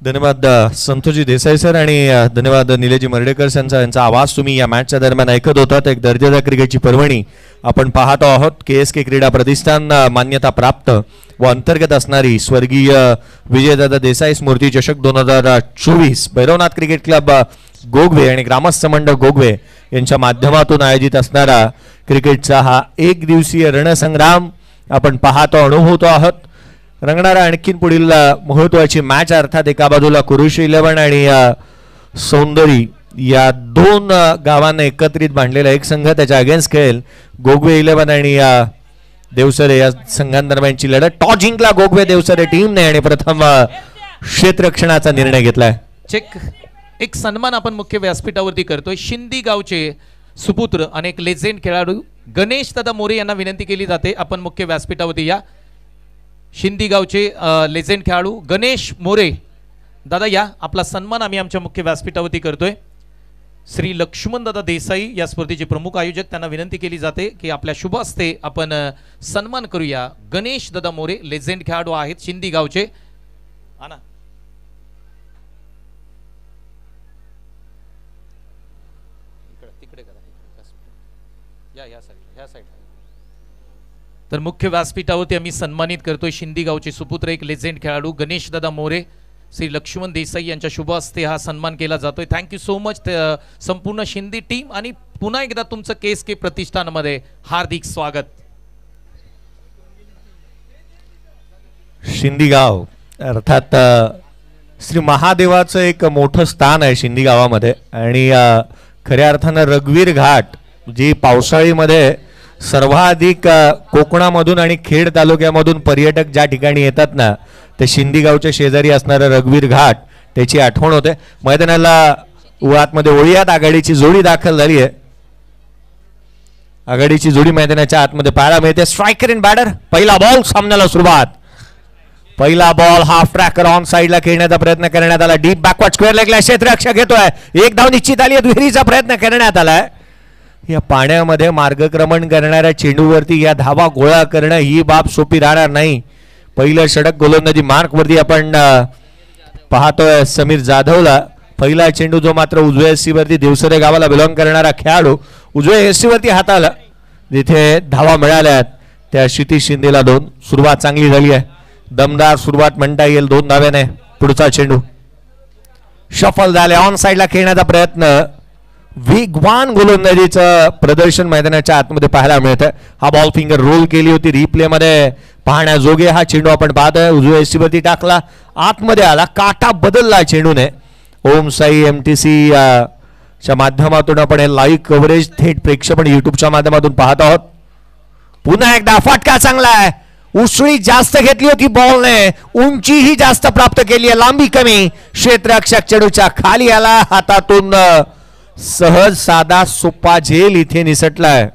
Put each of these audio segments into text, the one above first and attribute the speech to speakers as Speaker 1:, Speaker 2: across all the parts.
Speaker 1: धन्यवाद संतोषजी देसाई सर आणि धन्यवाद निलेजी मर्डेकर यांचा आवाज तुम्ही या मॅचच्या दरम्यान ऐकत होतात। एक दर्जेदार क्रिकेटची पर्वणी आपण पाहतो आहोत। KSK क्रीडा प्रतिष्ठान मान्यता प्राप्त व अंतर्गत असणारी स्वर्गीय विजयदादा देसाई स्मृती चषक 2024 भैरवनाथ क्रिकेट क्लब गोगवे आणि ग्रामस्थ मंडळ गोगवे यांच्या माध्यमातून आयोजित असणारा क्रिकेटचा हा एक दिवसीय रणसंग्राम आपण पाहतो अनुभवतो आहोत। रंगणारा आणखीन पुढील महत्त्वाची मॅच अर्थात एका बाजूला कुरुशी 11 आणि सौंदरी या दोन गावांना एकत्रित बांधलेला एक संघ त्याच्या अगेन्स्ट खेळेल। गोगवे 11 आणि देवसरे या संघांदरम्यानची लढत। टॉस जिंकला गोगवे देवसरे टीमने आणि प्रथम क्षेत्ररक्षणाचा निर्णय घेतलाय।
Speaker 2: चेक एक सन्मान आपण मुख्य व्यासपीठावरती करतोय। शिंदी गावचे सुपुत्र आणि एक लेजेंड खेळाडू गणेश दादा मोरे यांना विनंती केली जाते आपण मुख्य व्यासपीठावरती या। शिंदी गावचे लेजेंड खेळाडू गणेश मोरे दादा या, आपला सन्मान आम्ही आमच्या मुख्य व्यासपीठावरती करतोय। श्री लक्ष्मण दादा देसाई या स्पर्धेचे प्रमुख आयोजक त्यांना विनंती केली जाते की आपल्या शुभ हस्ते आपण सन्मान करूया। गणेश दादा मोरे लेजेंड खेळाडू आहेत शिंदी गावचे। आना तिकडे करा या साईड ह्या साईड। तर मुख्य व्यासपीठावरती आम्ही सन्मानित करतोय शिंदी गावचे सुपुत्र एक लेजेंड खेळाडू गणेश दादा मोरे। श्री लक्ष्मण देसाई यांच्या शुभ हस्ते हा सन्मान केला जातोय। थँक्यू सो मच संपूर्ण शिंदी टीम आणि पुन्हा एकदा तुमचं KSK प्रतिष्ठानमध्ये हार्दिक स्वागत।
Speaker 1: शिंदी गाव अर्थात श्री महादेवाचं एक मोठं स्थान आहे शिंदी गावामध्ये आणि खऱ्या अर्थानं रघुवीर घाट जी पावसाळीमध्ये सर्वाधिक कोकणामधून आणि खेड तालुक्यामधून पर्यटक ज्या ठिकाणी येतात ना ते शिंदी गावच्या शेजारी असणारा रघुवीर घाट त्याची आठवण होते। मैदानाला आतमध्ये ओळीयात आघाडीची जोडी दाखल झाली आहे। आघाडीची जोडी मैदानाच्या आतमध्ये पाहायला मिळते। स्ट्रायकर इन बॅटर पहिला बॉल सामन्याला सुरुवात। पहिला बॉल हाफ ट्रॅकर ऑन साइडला खेळण्याचा प्रयत्न करण्यात आला। डीप बॅकवर्ड स्क्वेअर लेगला क्षेत्ररक्षक घेतोय। एक धाव निश्चित आली आहे। दुहेरीचा प्रयत्न करण्यात आलाय। या पाण्यामध्ये मार्गक्रमण करणाऱ्या चेंडूवरती या धावा गोळा करणं ही बाब सोपी राहणार नाही। पहिलं षटक गोलंदाजी मार्क वरती आपण पाहतोय समीर जाधवला। पहिला चेंडू जो मात्र उजव्या एसी वरती देवसरे गावाला बिलॉंग करणारा खेळाडू उजव्या एसी वरती हाताला जिथे धावा मिळाल्यात त्या क्षितिज शिंदेला 2। सुरुवात चांगली झाली आहे। दमदार सुरुवात म्हणता येईल 2 धाव्याने। पुढचा चेंडू शफल झाले ऑन साइडला खेळण्याचा प्रयत्न। वेगवान गोलंदाजीचं प्रदर्शन मैदानाच्या आतमध्ये पाहायला मिळतं। हा बॉल फिंगर रोल केली होती रिप्ले मध्ये पाहण्याजोगे हा चेंडू आपण पाहतोय। उजव्या एसीवरती टाकला आतमध्ये आला काटा बदलला चेंडूने। ओम साई MTC च्या माध्यमातून आपण हे लाईव्ह कव्हरेज थेट प्रेक्षेपण युट्यूबच्या माध्यमातून पाहत आहोत। पुन्हा एकदा फटका चांगला आहे। उसळी जास्त घेतली होती बॉलने उंचीही जास्त प्राप्त केली आहे लांबी कमी। क्षेत्ररक्षक चेंडूच्या खाली आला हातातून सहज साधा सोपा झेल इथे निसटलाय।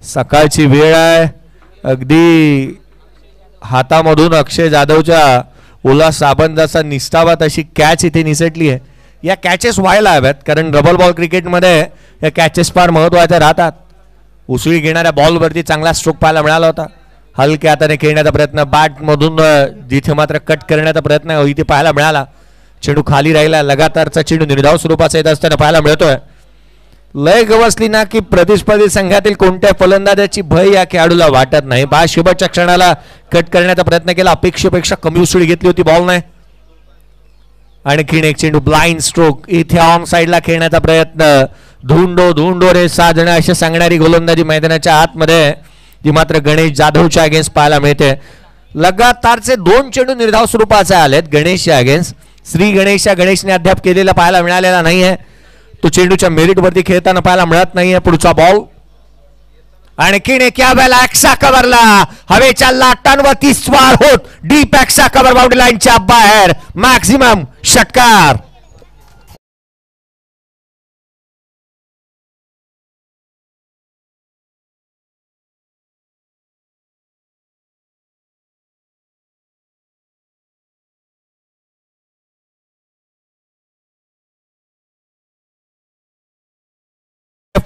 Speaker 1: सकाळची वेळ आहे अगदी हातामधून अक्षय जाधवच्या ओला साबंदाचा निष्ठावा तशी कॅच इथे निसटली आहे। या कॅचेस व्हायला हव्यात कारण रबल बॉल क्रिकेटमध्ये या कॅचेस फार महत्त्वाच्या राहतात। उसळी घेणाऱ्या बॉलवरती चांगला स्ट्रोक पाहायला मिळाला होता। हलक्या हाताने खेळण्याचा प्रयत्न बॅटमधून जिथे मात्र कट करण्याचा प्रयत्न इथे पाहायला मिळाला। चेंडू खाली राहिला लगातारचा चेंडू निर्धाव स्वरूपाचा येत असताना पाहायला मिळतोय। लय गवसली ना की प्रतिस्पर्धी संघातील कोणत्या फलंदाजाची भय या खेळाडूला वाटत नाही। शेवटच्या क्षणाला कट करण्याचा प्रयत्न केला अपेक्षेपेक्षा कमी उसळी घेतली होती बॉल नाही। आणखीन एक चेंडू ब्लाइंड स्ट्रोक इथे ऑन साइडला खेळण्याचा प्रयत्न। धुंडो रे साजणं अशी सांगणारी गोलंदाजी मैदानाच्या आतमध्ये जी मात्र गणेश जाधवच्या अगेन्स्ट पाहायला मिळते। लगातारचे 2 चेंडू निर्धाव स्वरूपाचे आलेत गणेशच्या अगेन्स्ट। श्री गणेशने अद्याप केलेला पाहायला मिळालेला नाहीये। तो चेंडूच्या मेरिट वरती खेळताना पाहायला मिळत नाहीये। पुढचा बॉल आणखीन एक या वेळेला एक्सा कव्हरला हवेच्या लाटांवरती स्वार होत डीप एक्सा कव्हर बाउंड्री लाईनच्या बाहेर मॅक्सिमम षटकार।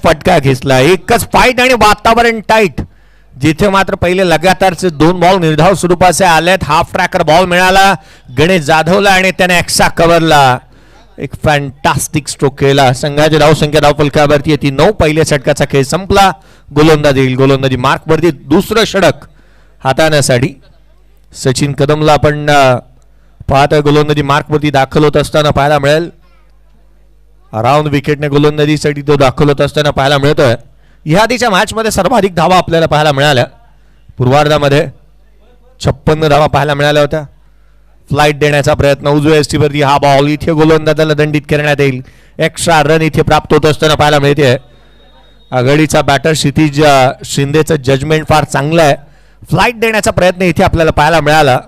Speaker 1: फटका घेतला एकच फाईट आणि वातावरण टाईट जिथे मात्र पहिले लगातारचे 2 बॉल निर्धाव स्वरूपाचे आलेत. हाफ ट्रॅकर बॉल मिळाला गणेश जाधवला आणि त्याने एक्स्ट्रा कव्हरला एक फॅन्टास्टिक स्ट्रोक केला. संघाची धावसंख्या धावफलकावरती येते 9. पहिल्या षटकाचा खेळ संपला. गोलंदाजी मार्कवरती दुसरं षटक हाताळण्यासाठी सचिन कदमला आपण पाहतोय. गोलंदाजी मार्कवरती दाखल होत असताना पाहायला मिळेल. अराउंड विकेटने गोलंदाजीसाठी तो दाखल होत असताना पाहायला मिळतोय. या आधीच्या मॅचमध्ये सर्वाधिक धावा आपल्याला पाहायला मिळाल्या. पूर्वार्धामध्ये 56 धावा पाहायला मिळाल्या होत्या. फ्लाइट देण्याचा प्रयत्न उजव्या एसटीवरती हा बॉल इथे गोलंदाजाला दंडित करण्यात येईल. एक्स्ट्रा रन इथे प्राप्त होत असताना पाहायला मिळते. आघाडीचा बॅटर क्षितिज शिंदेचं जजमेंट फार चांगलं आहे. फ्लाइट देण्याचा प्रयत्न इथे आपल्याला पाहायला मिळाला.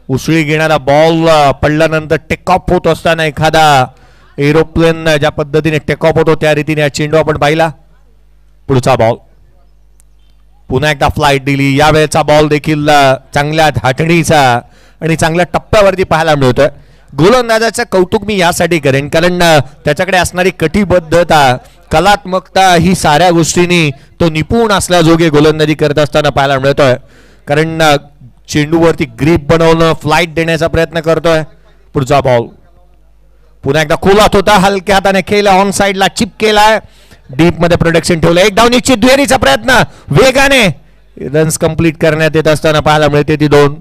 Speaker 1: उसळी घेणारा बॉल पडल्यानंतर टेक ऑफ होत असताना एखादा एरोप्लेन ज्या पद्धतीने टेक ऑफ होतो त्या रीतीने हा चेंडू आपण पाहिला. पुढचा बॉल पुन्हा एकदा फ्लाइट दिली. यावेळेचा बॉल देखील चांगल्या धाटणीचा आणि चांगल्या टप्प्यावरती पाहायला मिळतोय. गोलंदाजाचं कौतुक मी यासाठी करेन कारण त्याच्याकडे असणारी कटिबद्धता कलात्मकता ही साऱ्या गोष्टींनी तो निपुण असल्याजोगे गोलंदाजी करत असताना पाहायला मिळतोय. कारण चेंडूवरती ग्रीप बनवणं फ्लाइट देण्याचा प्रयत्न करतोय. पुढचा बॉल पुन्हा एकदा खोलात होता. हलक्या हाताने खेळला. ऑन साइडला चिप केलाय. डीप मध्ये प्रोडक्शन ठेवलं. एक धाव निश्चित. दुहेरीचा प्रयत्न वेगाने रन्स कंप्लीट करण्यात येत असताना पाहायला मिळते. ती 2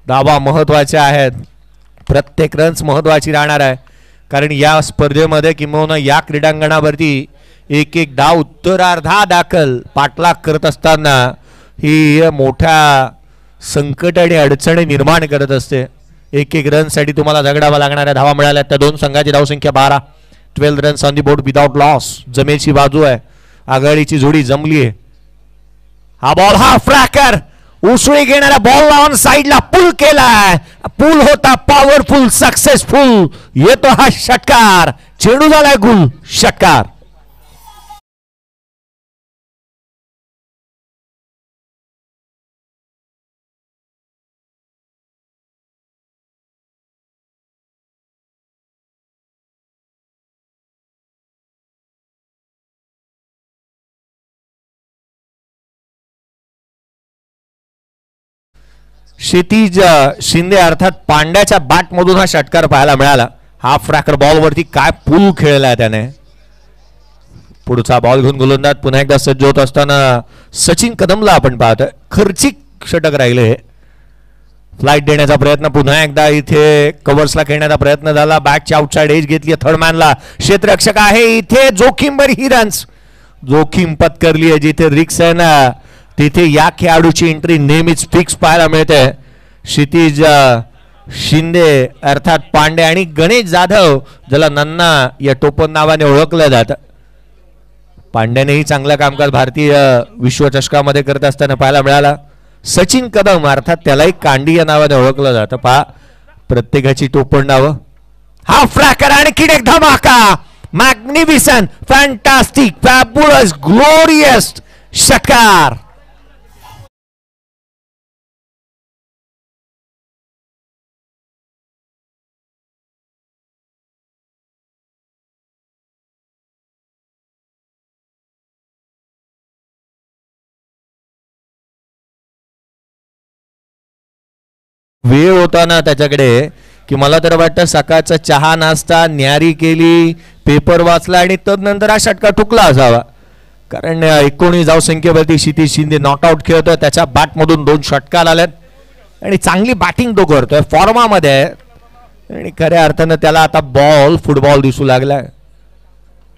Speaker 1: धावा महत्वाच्या आहेत. प्रत्येक रन्स महत्वाची राहणार आहे कारण या स्पर्धेमध्ये किंवा या क्रीडांगणावरती एक एक धाव उत्तरार्धा दाखल पाठलाग करत असताना ही मोठ्या संकट आणि अडचणी निर्माण करत असते. एक एक रनसाठी तुम्हाला झगडावा लागणाऱ्या धावा मिळाल्या. त्या 2 संघाची धावसंख्या 12. 12 runs on the board without loss. जमेची बाजू आहे. आघाडीची जोडी जमली आहे. हा बॉल हा फ्रॅकर उसळी घेणाऱ्या बॉलला ऑन साइडला पुल केलाय. पुल होता पॉवरफुल सक्सेसफुल. येतो हा षटकार. चेंडू झालाय गुल. षटकार. क्षितिज शिंदे अर्थात पांड्याच्या बॅट मधून हा षटकार पाहायला मिळाला. हाफ फ्रॅकर बॉल वरती काय पूल खेळलाय त्याने. पुढचा बॉल घेऊन गोलंदाज पुन्हा एकदा सज्ज होत असताना सचिन कदमला आपण पाहतोय. खर्चिक षटक राहिले. फ्लाइट देण्याचा प्रयत्न पुन्हा एकदा इथे कव्हर्सला खेळण्याचा प्रयत्न झाला. बॅटची आउटसाइड एज घेतली. थर्डमॅनला क्षेत्ररक्षक आहे. इथे जोखीमभर ही रन्स जोखीम पत्करली आहे. जिथे रिक्स आहे ना तिथे या खेळाडूची एंट्री नेहमीच फिक्स पाहायला मिळते. क्षितिज शिंदे अर्थात पांडे आणि गणेश जाधव ज्याला नन्ना या टोपण नावाने ओळखलं जातं. पांड्यानेही चांगलं कामकाज भारतीय विश्वचषकामध्ये करत असताना पाहायला मिळाला. सचिन कदम अर्थात त्यालाही कांडी या नावाने ओळखलं जातं. पहा प्रत्येकाची टोपण नावं. हा फ्रॅकर आणखी एक धमाका. मॅग्निफिसंट फॅन्टास्टिक फॅब्युलस ग्लोरियस षटकार. वेळ होता त्याच्याकडे की मला तर वाटतं सकाळचा चहा नाश्ता न्यारी केली पेपर वाचला आणि तदनंतर हा षटकार ठुकला असावा. कारण 19 धावसंख्येवरती क्षितिज शिंदे नॉकआउट खेळतोय. त्याच्या बॅटमधून 2 षटकार आलेत आणि चांगली बॅटिंग तो करतोय. फॉर्मामध्ये आणि खऱ्या अर्थानं त्याला आता बॉल फुटबॉल दिसू लागलाय.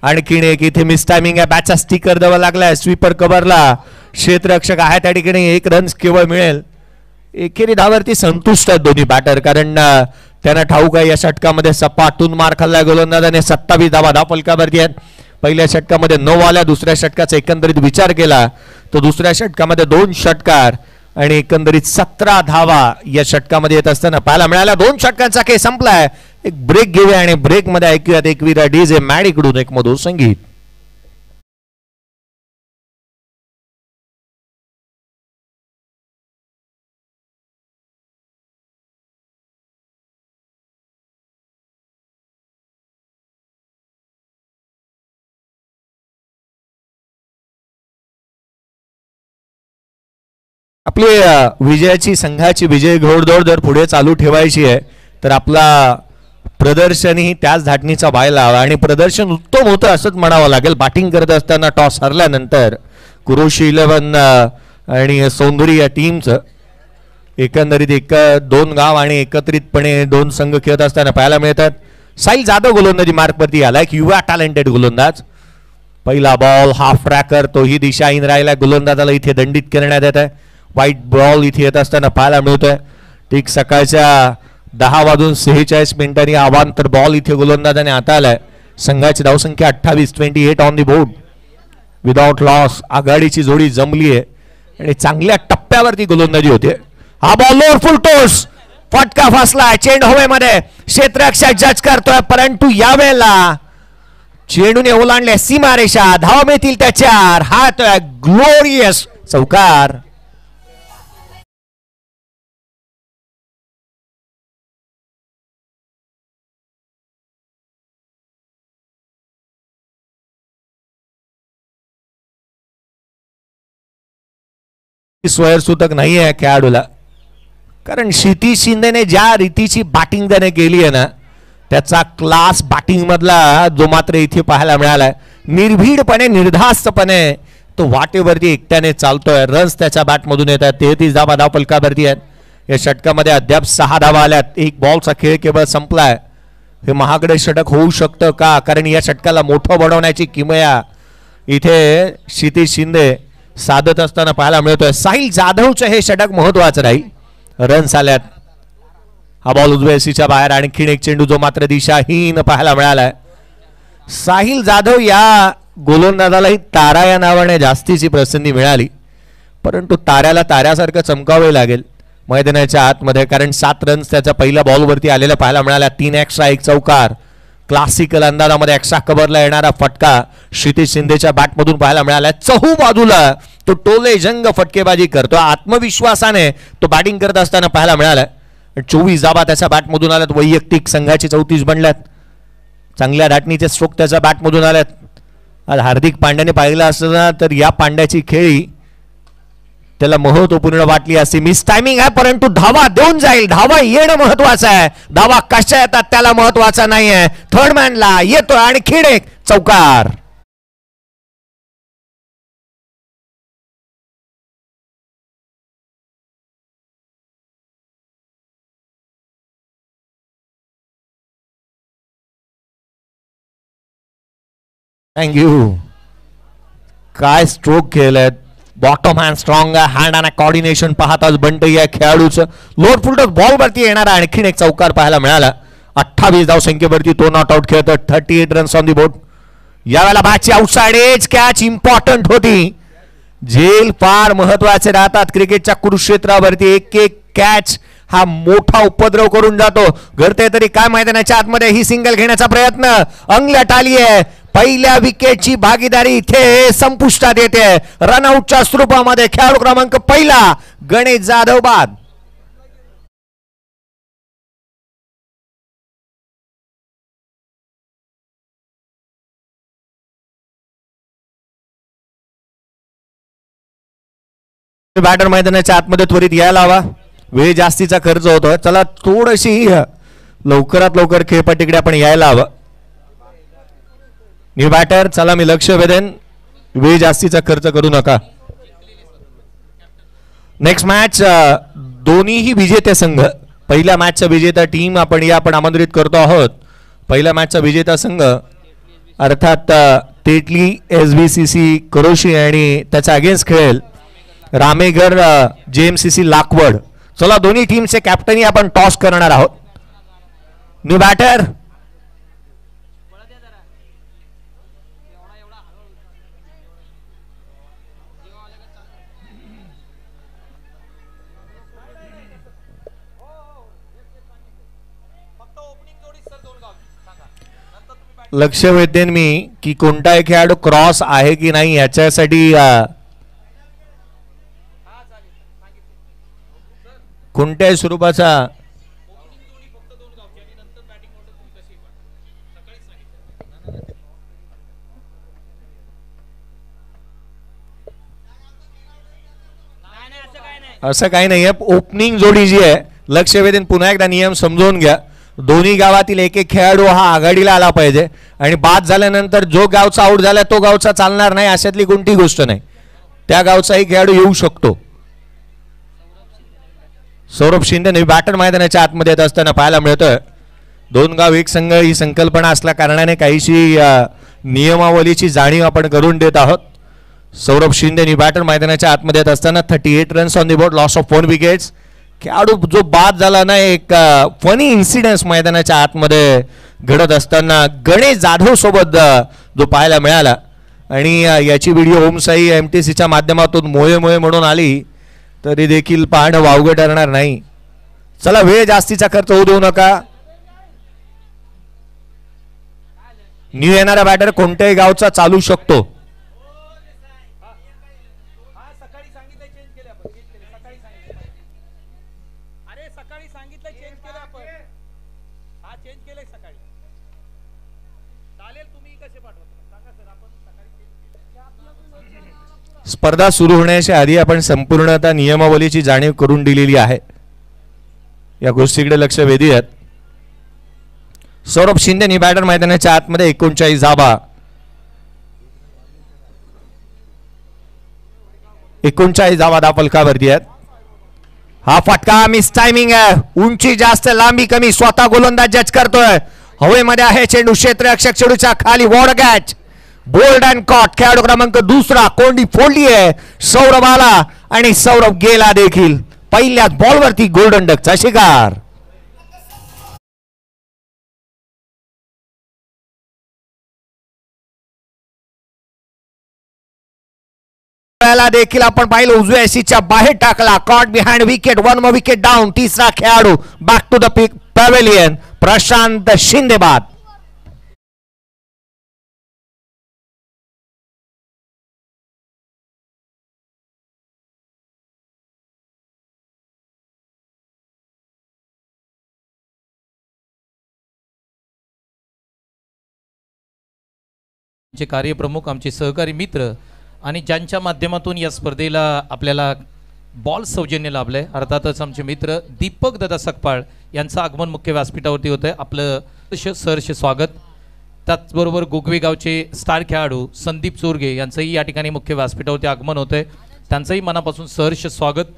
Speaker 1: आणखीन एक इथे मिस टायमिंग आहे. बॅटचा स्टिकर द्यावा लागलाय. स्वीपर कव्हरला क्षेत्ररक्षक आहे त्या ठिकाणी 1 रन केवळ मिळेल. एकेरी धावावरती संतुष्ट आहेत दोन्ही बॅटर कारण त्यांना ठाऊक आहे या षटकामध्ये सपाटून मार खाल्लाय गोलंदाजाने. 27 धावा धावफलकावरती आहेत. पहिल्या षटकामध्ये 9 आल्या. दुसऱ्या षटकाचा एकंदरीत विचार केला तर दुसऱ्या षटकामध्ये 2 षटकार आणि एकंदरीत 17 धावा या षटकामध्ये येत असताना पाहायला मिळाला. 2 षटकांचा खेळ संपलाय. एक ब्रेक घेऊया आणि ब्रेक मध्ये ऐकूयात एकवीरा डीजे मॅडीकडून एक मधुर संगीत. आपली विजयाची संघाची विजय घोडदौड जर पुढे चालू ठेवायची आहे तर आपला प्रदर्शनही त्याच धाटणीचा व्हायला हवा आणि प्रदर्शन उत्तम होतं असंच म्हणावं लागेल. बॅटिंग करत असताना टॉस हरल्यानंतर कुरोशी 11 आणि सौंदर्य या टीमचं एकंदरीत दोन गाव आणि एकत्रितपणे दोन संघ खेळत असताना पाहायला मिळतात. साहिल जाधव गोलंदाजी मार्कवरती आला, एक युवा टॅलेंटेड गोलंदाज. पहिला बॉल हाफ ट्रॅकर, तोही दिशाहीन राहिला. गोलंदाजाला इथे दंडित करण्यात येत आहे. व्हाईट बॉल इथे येत असताना पाहायला मिळतोय. ठीक सकाळच्या 10:46 अवांतर बॉल इथे गोलंदाजाने हाताळलाय. संघाची धावसंख्या 28, 28 on the board without loss. आघाडीची जोडी जमली आहे आणि चांगल्या टप्प्यावरती गोलंदाजी होते. हा बॉल लोअर फुल टोस, फटका फसला. चेंडू हवेमध्ये क्षेत्ररक्षक जज करतोय, परंतु यावेळेला चेंडूने ओलांडले सीमारेषा. धाव मिळतील त्याच्यावर. हा तो ग्लोरियस चौकार. स्वयंसूतक नाही आहे खेळाडूला, कारण क्षितिज शिंदेने ज्या रीतीची बॅटिंग त्याने केली आहे ना, त्याचा क्लास बॅटिंग मधला जो मात्र इथे पाहायला मिळालाय. निर्भीडपणे निर्धास्तपणे तो वाटेवरती एकट्याने चालतोय. रन्स त्याच्या बॅटमधून येत आहेत. 33 धावा धावफलकावरती आहेत. या षटकामध्ये अद्याप 6 धावा आल्यात. एक बॉलचा खेळ केवळ संपलाय. हे महागडे षटक होऊ शकतं का, कारण या षटकाला मोठं बनवण्याची किमया इथे क्षितिज शिंदे साधत असताना पाहायला मिळतोय. साहिल जाधवचं हे षटक महत्वाचं राहील. रन्स आल्यात. हा बॉल उजव्या सीच्या बाहेर. आणखीन एक चेंडू जो मात्र दिशाहीन पाहायला मिळालाय. साहिल जाधव या गोलंदाजालाही तारा या नावाने जास्तीची प्रसिद्धी मिळाली, परंतु ताऱ्याला ताऱ्यासारखं चमकावे लागेल मैदानाच्या आतमध्ये, कारण 7 रन्स त्याच्या पहिल्या बॉलवरती आलेल्या पाहायला मिळाल्या. 3 एक्स्ट्रा 1 चौकार. क्लासिकल अंदाजामध्ये एक्स्ट्रा कव्हरला येणारा फटका क्षितिज शिंदेच्या बॅटमधून पाहायला मिळाला. चहू बाजूला तो टोले जंग फटकेबाजी करतो. आत्मविश्वासाने तो बॅटिंग करत असताना पाहायला मिळाला. 24 धावा त्याच्या बॅटमधून आल्यात. वैयक्तिक संघाची 34 बनल्यात. चांगल्या धाटणीचे स्ट्रोक त्याच्या बॅटमधून आल्यात. आज हार्दिक पांड्याने पाहिलं असतं ना तर या पांड्याची खेळी त्याला महत्वपूर्ण वाटली असती. मिस टायमिंग आहे, परंतु धावा देऊन जाईल. धावा येणं महत्वाचं आहे. धावा कशा येतात त्याला महत्वाचा नाही आहे. थर्ड मॅनला येतोय आणखीन एक चौकार. थँक्यू. काय स्ट्रोक केलेत. बॉटम हँड स्ट्रॉंग आहे. हँड आणि कॉर्डिनेशन पाहताच बंटई या खेळाडूचं. लोअर फुलटॉस बॉलवरती येणारा आणखीन एक चौकार पाहायला मिळाला. 28 धावसंख्येवरती तो नॉट आउट खेळतो. 38 रन्स ऑन दी बोर्ड. यावेळेला बॅटची आउटसाइड एज कॅच इम्पॉर्टंट होती. झेल फार महत्वाचे राहतात क्रिकेटच्या कुरुक्षेत्रावरती. एक एक कॅच हा मोठा उपद्रव करून जातो. घडते तरी काय मैदानाच्या आतमध्ये ही सिंगल घेण्याचा प्रयत्न अंगलट आली आहे. पहिल्या विकेटची भागीदारी इथे संपुष्टात येते. रनआउटच्या स्वरूपामध्ये खेळाडू क्रमांक पहिला गणेश जाधव बाद. बॅटर मैदानाच्या आतमध्ये त्वरित यायला हवा. वेळ जास्तीचा खर्च होतोय. चला थोडीशी लवकरात लवकर खेळपट्टीकडे आपण यायला हवं. न्यू बॅटर चला मी लक्ष वेधेन. वेळ जास्तीचा खर्च करू नका. नेक्स्ट मॅच दोन्हीही विजेते संघ. पहिल्या मॅचचा विजेता टीम आपण आमंत्रित करतो आहोत. पहिल्या मॅचचा विजेता संघ अर्थात तेटली SBCC कुरोशी आणि त्याचा अगेन्स्ट खेळेल रामेघर JMCC लाकवड. चला दोन्ही टीमचे कॅप्टनही आपण टॉस करणार आहोत. न्यू बॅटर लक्ष वेधेन मी की कोणताही खेळाडू क्रॉस आहे की नाही याच्यासाठी कोणत्याही स्वरूपाचा असं काही नाहीये. ओपनिंग जोडी जी आहे लक्ष वेधून पुन्हा एकदा नियम समजून घ्या. दोन्ही गावातील एक एक खेळाडू हा आघाडीला आला पाहिजे आणि बाद झाल्यानंतर जो गावचा आउट झाला तो गावचा चालणार नाही अशातली कोणती गोष्ट नाही. त्या गावचाही खेळाडू येऊ शकतो. सौरभ शिंदे नवी बॅटर मैदानाच्या आतमध्ये येत असताना पाहायला मिळतोय. दोन गाव एक संघ ही संकल्पना असल्या कारणाने काहीशी नियमावलीची जाणीव आपण करून देत आहोत. सौरभ शिंदे नवी बॅटर मैदानाच्या आतमध्ये येत असताना 38 runs on the board, loss of 4 wickets. खेळाडू जो बाद झाला ना एक फनी इन्सिडेंट मैदानाच्या आतमध्ये घडत असताना गणेश जाधव सोबत जो पाहायला मिळाला आणि याची व्हिडिओ ओमसाई MTCच्या माध्यमातून मोये मोये म्हणून आली तरी देखील पाहणं वावगं ठरणार नाही. चला वेळ जास्तीचा खर्च होऊ देऊ नका. न्यू येणारा बॅटर कोणत्याही गावचा चालू शकतो. स्पर्धा सुरू होण्याच्या आधी आपण संपूर्णतः नियमावलीची जाणीव करून दिलेली आहे. या गोष्टीकडे लक्ष वेधूयात. सौरभ शिंदे बॅटर मैदानाच्या आतमध्ये 39 धावा, 39 धावा धावफलकावरती आहेत. हा फटका मिस टायमिंग आहे. उंची जास्त लांबी कमी, स्वतः गोलंदाज जज करतोय. हवेमध्ये आहे चेंडू, क्षेत्र रक्षक चेंडूच्या खाली वॉर्ड कॅच, बोल्ड अँड कॉट. खेळाडू क्रमांक दुसरा कोंडी फोडली आहे. सौरभ आला आणि सौरभ गेला देखील. पहिल्याच बॉलवरती गोल्डन डकचा शिकार. देखील आपण पाहिलं उजव्या एसीच्या बाहेर टाकला. Caught behind wicket, 1 more wicket down. तिसरा खेळाडू back to the pavilion, Prashant Shinde बाद.
Speaker 2: जे कार्यप्रमुख आमचे सहकारी मित्र आणि ज्यांच्या माध्यमातून या स्पर्धेला आपल्याला बॉल सौजन्य लाभलंय, अर्थातच आमचे मित्र दीपक दादा सकपाळ यांचं आगमन मुख्य व्यासपीठावरती होतंय. आपलं सहर्ष स्वागत. त्याचबरोबर गोगवे गावचे स्टार खेळाडू संदीप चोरगे यांचंही या ठिकाणी मुख्य व्यासपीठावरती आगमन होतंय. त्यांचंही मनापासून सहर्ष स्वागत.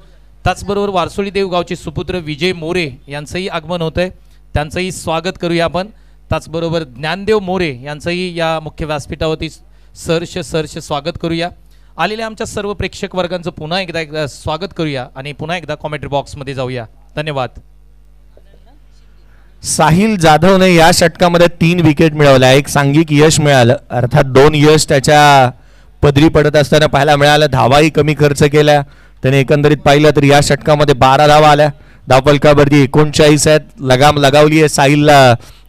Speaker 2: त्याचबरोबर वारसोळी देव गावचे सुपुत्र विजय मोरे यांचंही आगमन होतंय. त्यांचंही स्वागत करूया आपण. त्याचबरोबर ज्ञानदेव मोरे यांचंही या मुख्य व्यासपीठावरती सहर्ष स्वागत करूया. आलेल्या आमच्या सर्व प्रेक्षक वर्गांचं पुन्हा एकदा स्वागत करूया आणि पुन्हा एकदा कॉमेंट्री बॉक्समध्ये जाऊया. धन्यवाद.
Speaker 1: साहिल जाधवने या षटकामध्ये 3 विकेट मिळवल्या, एक सांघिक यश मिळालं. अर्थात 2 यश त्याच्या पदरी पडत असताना पाहायला मिळालं. धावाही कमी खर्च केल्या त्याने. एकंदरीत पाहिलं तर या षटकामध्ये 12 धावा आल्या. धावफलकावरती 39 आहेत. लगाम लगावली आहे साहिल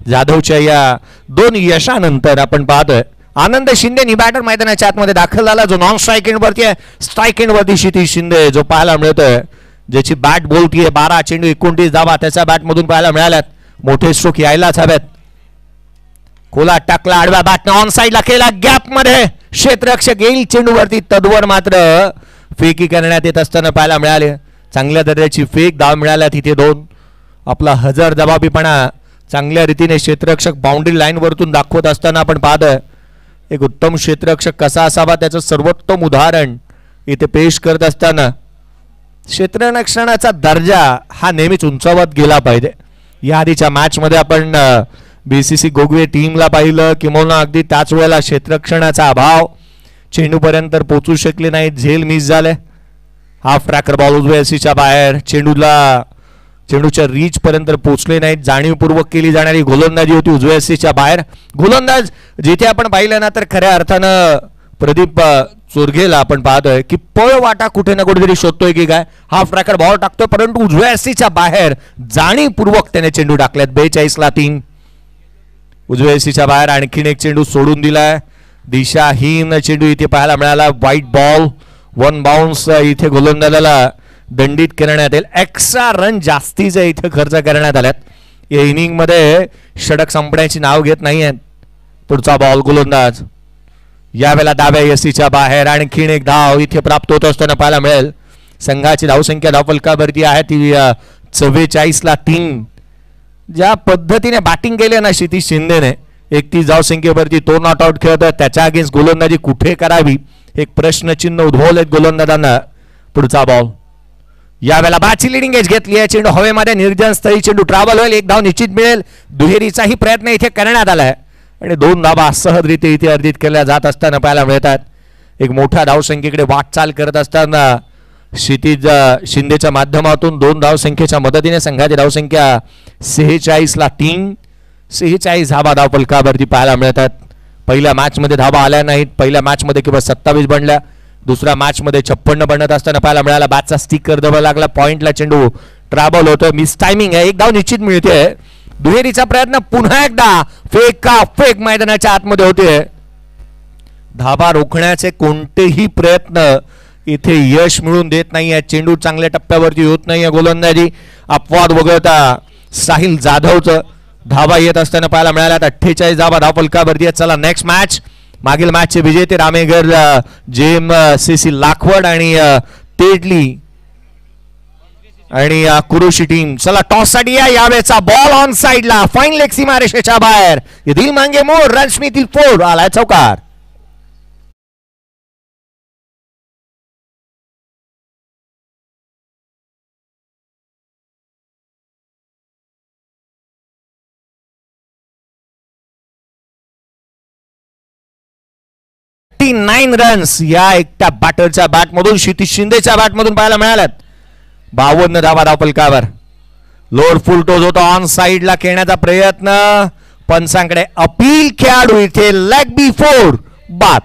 Speaker 1: जाधवच्या या 2 यशानंतर. आपण पाहतोय आनंद शिंदे बॅटर मैदानाच्या आतमध्ये दाखल झाला, जो नॉन स्ट्राईक एंड वरती आहे. स्ट्राईक एंड वरती क्षितिज शिंदे जो पाहायला मिळतोय, ज्याची बॅट बोलतीये. 12 चेंडू 29 धावा त्याच्या बॅट मधून पाहायला मिळाल्यात. मोठे स्ट्रोक यायलाच हव्यात. खोला टाकला, आडव्या बॅटने ऑन साईडला केला, गॅप मध्ये क्षेत्ररक्षक येईल चेंडूवरती. तदवर मात्र फेकी करण्यात येत असताना पाहायला मिळाले. चांगल्या दर्जाची फेक, धाव मिळाल्या तिथे 2. आपला हजर जबाबीपणा चांगल्या रीतीने क्षेत्ररक्षक बाउंड्री लाईन वरतून दाखवत असताना आपण पाहतोय. एक उत्तम क्षेत्ररक्षक कसा असावा त्याचं सर्वोत्तम उदाहरण इथे पेश करत असताना क्षेत्ररक्षणाचा दर्जा हा नेहमीच उंचावत गेला पाहिजे. या आधीच्या मॅच मध्ये आपण BCC गोगवे टीमला पाहिलं, किंवा अगदी त्याच वेळेला क्षेत्ररक्षणाचा अभाव, चेंडूपर्यंत पोहोचू शकले नाहीत, झेल मिस झाले. हाफ ट्रॅकर बॉल उजव्या एसीच्या बाहेर, चेंडूच्या रीच पर्यंत पोहोचले नाहीत. जाणीवपूर्वक केली जाणारी गोलंदाजी होती उजव्या एसीच्या बाहेर. गोलंदाज जिथे आपण पाहिलं ना तर खऱ्या अर्थानं प्रदीप चोरगेला आपण पाहतोय की पळ वाटा कुठे ना कुठेतरी शोधतोय की काय. हाफ ट्रॅकर बॉल टाकतोय परंतु उजव्या एसीच्या बाहेर जाणीवपूर्वक त्याने चेंडू टाकल्यात. 42ला 3 उजव्या एसीच्या बाहेर. आणखीन एक चेंडू सोडून दिलाय. दिशाहीन चेंडू इथे पाहायला मिळाला. White ball, 1 bounce. इथे गोलंदाजाला दंडित करण्यात येईल. एक्स्ट्रा रन जास्तीचे इथे खर्च करण्यात आल्यात. या इनिंग मध्ये षटक संपण्याची नाव घेत नाहीयेत. पुढचा बॉल गोलंदाज यावेळेला डाव्या एसीच्या बाहेर. आणखीन एक धाव इथे प्राप्त होत असताना पाहायला मिळेल. संघाची धावसंख्या धावफलकावरती आहे ती 44ला 3. ज्या पद्धतीने बॅटिंग केली ना क्षितिज शिंदेने 31 धावसंख्येवरती तो नॉट आउट खेळत आहे. त्याच्या अगेन्स्ट गोलंदाजी कुठे करावी एक प्रश्नचिन्ह उद्भवलेत गोलंदाजांना. पुढचा बॉल यावेळेला बॅटची लिडिंग एज घेतली आहे. चेंडू हवेमध्ये निर्जन स्थळी चेंडू ट्रॅव्हल होईल. एक धाव निश्चित मिळेल. दुहेरीचाही प्रयत्न इथे करण्यात आलाय आणि 2 धावा सहजरित्या इथे अर्जित केल्या जात असताना पाहायला मिळतात. एक मोठ्या धावसंख्येकडे वाटचाल करत असताना क्षितिज शिंदेच्या माध्यमातून 2 धावसंख्येच्या मदतीने संघाची धावसंख्या 46ला 3. 46 धावा धावफलकावरती पाहायला मिळतात. पहिल्या मॅचमध्ये धावा आल्या नाहीत. पहिल्या मॅचमध्ये केवळ 27 बनल्या. दुसऱ्या मॅचमध्ये 56 बनत असताना पाहायला मिळाला. बॅटचा स्टिकर दबायला लागला. पॉइंटला चेंडू ट्रॅव्हल होतोय. मिस टायमिंग आहे. एक धाव निश्चित मिळते. दुहेरीचा प्रयत्न पुन्हा एकदा फेक मैदानाच्या आतमध्ये होते. धावा रोखण्याचे कोणतेही प्रयत्न इथे यश मिळून देत नाहीये. चेंडू चांगल्या टप्प्यावरती होत नाहीये. गोलंदाजी अपवाद वगळता साहिल जाधवचं धावा येत असताना पाहायला मिळाल्या. 48 धावा धावफलकावरती आहेत. चला नेक्स्ट मॅच. मागील मॅचचे विजेते रामेगर JMCC लाखवड आणि तेडली आणि कुरुशी टीम. चला टॉस साठी यावेळेचा बॉल ऑन साइडला फाईन लेग सीमारेषेच्या बाहेर. दिल मांगे मोर रन्स मिळतील 4. आलाय चौकार. रन्स या एकट्या बॅटरच्या बॅटमधून क्षितिज शिंदेच्या बॅटमधून पाहायला मिळाल्यात. 52 धावा धावफलकावर. लोअर फुल टोज होता. ऑन साइडला खेळण्याचा प्रयत्न. पंचांकडे अपील. खेळाडू इथे लेग बिफोर बाद.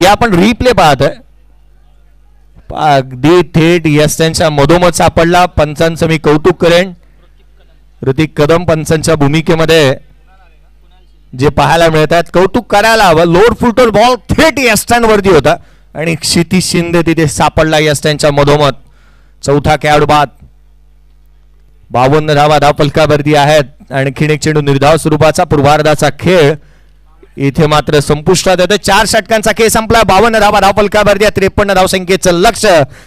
Speaker 1: या आपण रिप्ले पाहतोय. अगदी थेट यस्त्यांच्या मधोमध सापडला. पंचांचं मी कौतुक करेन. ऋतिक कदम पंचांच्या भूमिकेमध्ये जे पाहायला मिळतात कौतुक करायला हवं. लोअर फुटबॉल बॉल थेट यस्त्यांवरती होता आणि क्षितिज शिंदे तिथे सापडला यस्त्यांच्या मधोमध. चौथा खेळाडू बाद. 52 धावा धावफलकावरती आहेत. आणखीन एक चेंडू निर्धाव स्वरूपाचा पूर्वार्धाचा खेळ इथे मात्र संपुष्टात येतो. 4 षटकांचा खेळ संपला. 52 धावा धावफलकावरती. 53 धावसंख्येचं लक्ष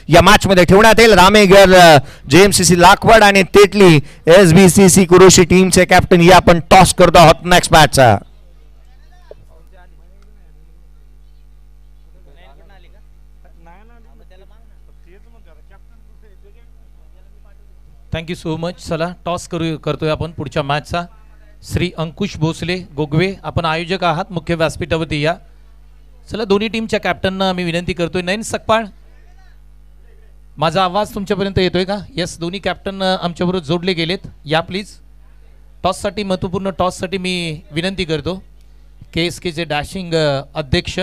Speaker 1: या मॅच मध्ये ठेवण्यात येईल. रामेगर JMCC लाखवड आणि तेटली SBCC कुरुशी टीमचे कॅप्टन या आपण टॉस करतो आहोत नेक्स्ट मॅचचा.
Speaker 2: Thank you so much. चला टॉस करतोय आपण पुढच्या मॅचचा. श्री अंकुश भोसले गोगवे आपण आयोजक आहात. मुख्य व्यासपीठावरती या. चला दोन्ही टीमच्या कॅप्टनना आम्ही विनंती करतोय. नयन सकपाळ माझा आवाज तुमच्यापर्यंत येतोय का? यस. दोन्ही कॅप्टन आमच्याबरोबर जोडले गेलेत. या प्लीज. टॉससाठी महत्त्वपूर्ण टॉससाठी मी विनंती करतो. KSKचे डॅशिंग अध्यक्ष